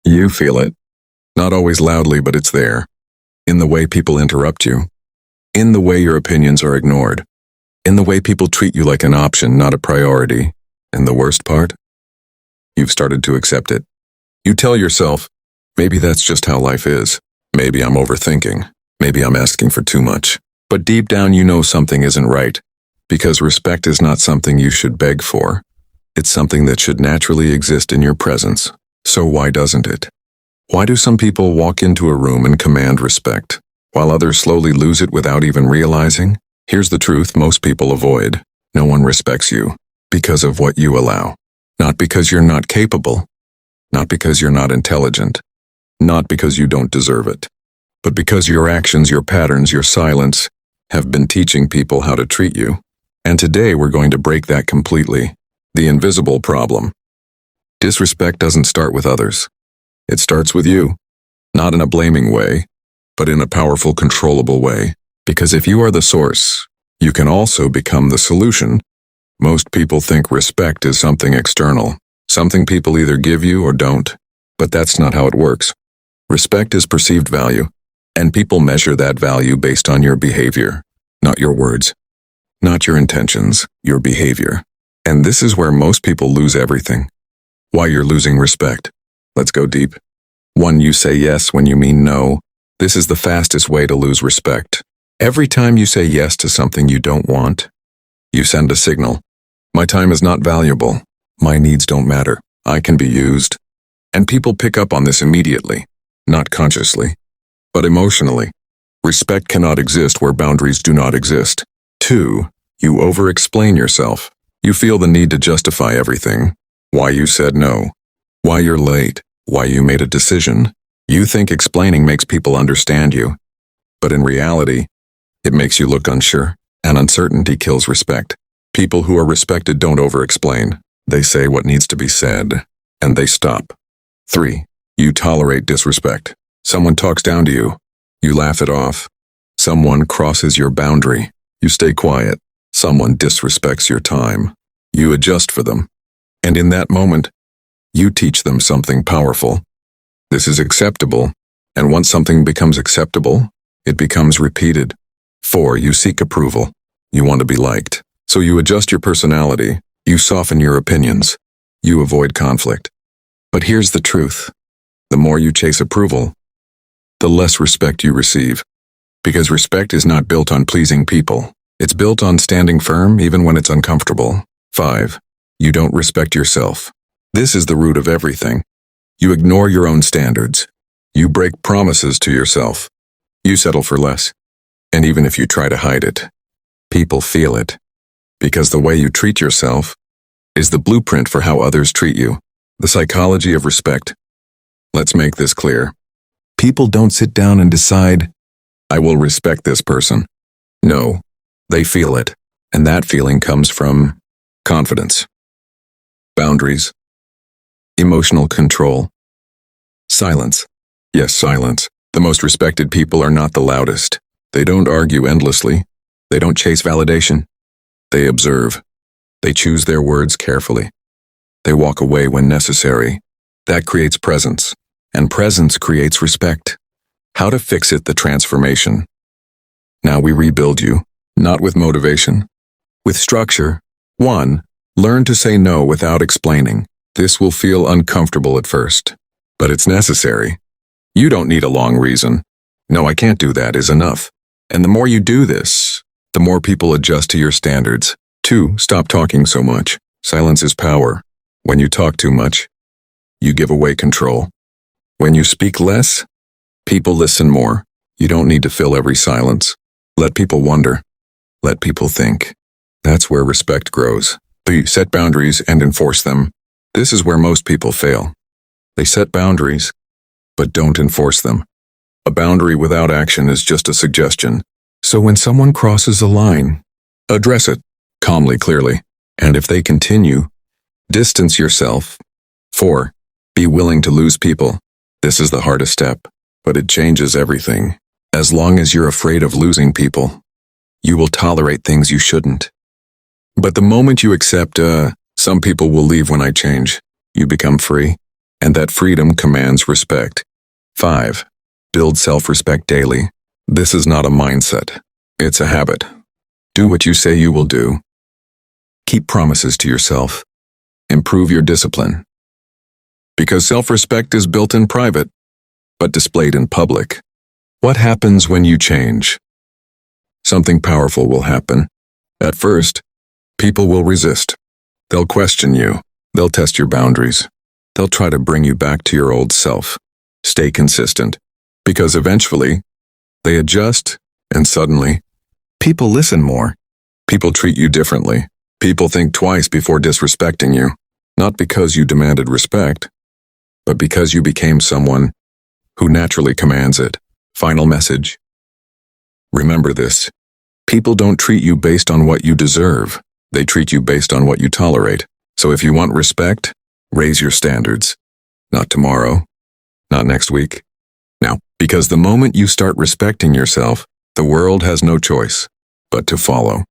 You feel it. Not always loudly, but it's there. In the way people interrupt you. In the way your opinions are ignored. In the way people treat you like an option, not a priority. And the worst part? You've started to accept it. You tell yourself, maybe that's just how life is. Maybe I'm overthinking. Maybe I'm asking for too much. But deep down you know something isn't right. Because respect is not something you should beg for. It's something that should naturally exist in your presence. So why doesn't it? Why do some people walk into a room and command respect, while others slowly lose it without even realizing? Here's the truth most people avoid. No one respects you because of what you allow. Not because you're not capable. Not because you're not intelligent. Not because you don't deserve it. But because your actions, your patterns, your silence have been teaching people how to treat you. And today we're going to break that completely. The invisible problem. Disrespect doesn't start with others. It starts with you. Not in a blaming way, but in a powerful, controllable way. Because if you are the source, you can also become the solution. Most people think respect is something external, something people either give you or don't. But that's not how it works. Respect is perceived value, and people measure that value based on your behavior, not your words, not your intentions, your behavior. And this is where most people lose everything. Why you're losing respect. Let's go deep. 1. You say yes when you mean no. This is the fastest way to lose respect. Every time you say yes to something you don't want, you send a signal. My time is not valuable. My needs don't matter. I can be used. And people pick up on this immediately, not consciously, but emotionally. Respect cannot exist where boundaries do not exist. 2. You over-explain yourself. You feel the need to justify everything. Why you said no. Why you're late. Why you made a decision. You think explaining makes people understand you. But in reality, it makes you look unsure, and uncertainty kills respect. People who are respected don't over-explain. They say what needs to be said, and they stop. 3. You tolerate disrespect. Someone talks down to you. You laugh it off. Someone crosses your boundary. You stay quiet. Someone disrespects your time. You adjust for them. And in that moment, you teach them something powerful. This is acceptable, and once something becomes acceptable, it becomes repeated. 4. You seek approval. You want to be liked. So you adjust your personality. You soften your opinions. You avoid conflict. But here's the truth. The more you chase approval, the less respect you receive. Because respect is not built on pleasing people. It's built on standing firm even when it's uncomfortable. 5. You don't respect yourself. This is the root of everything. You ignore your own standards. You break promises to yourself. You settle for less. And even if you try to hide it, people feel it. Because the way you treat yourself is the blueprint for how others treat you. The psychology of respect. Let's make this clear. People don't sit down and decide, I will respect this person. No, they feel it. And that feeling comes from confidence, boundaries, emotional control, silence. Yes, silence. The most respected people are not the loudest. They don't argue endlessly. They don't chase validation. They observe. They choose their words carefully. They walk away when necessary. That creates presence, and presence creates respect. How to fix it? The transformation. Now we rebuild you, not with motivation, with structure. 1. Learn to say no without explaining. This will feel uncomfortable at first, but it's necessary. You don't need a long reason. No, I can't do that is enough. And the more you do this, the more people adjust to your standards. 2. Stop talking so much. Silence is power. When you talk too much, you give away control. When you speak less, people listen more. You don't need to fill every silence. Let people wonder. Let people think. That's where respect grows. 3. Set boundaries and enforce them. This is where most people fail. They set boundaries, but don't enforce them. A boundary without action is just a suggestion. So when someone crosses a line, address it calmly, clearly. And if they continue, distance yourself. 4. Be willing to lose people. This is the hardest step, but it changes everything. As long as you're afraid of losing people, you will tolerate things you shouldn't. But the moment you accept, some people will leave when I change, you become free. and that freedom commands respect. 5. Build self-respect daily. This is not a mindset. It's a habit. Do what you say you will do. Keep promises to yourself. Improve your discipline. Because self-respect is built in private, but displayed in public. What happens when you change? Something powerful will happen. At first, people will resist. They'll question you. They'll test your boundaries. They'll try to bring you back to your old self. Stay consistent. Because eventually, they adjust, and suddenly, people listen more. People treat you differently. People think twice before disrespecting you. Not because you demanded respect, but because you became someone who naturally commands it. Final message. Remember this. People don't treat you based on what you deserve. They treat you based on what you tolerate. So if you want respect, raise your standards. Not tomorrow. Not next week. Now, because the moment you start respecting yourself, the world has no choice but to follow.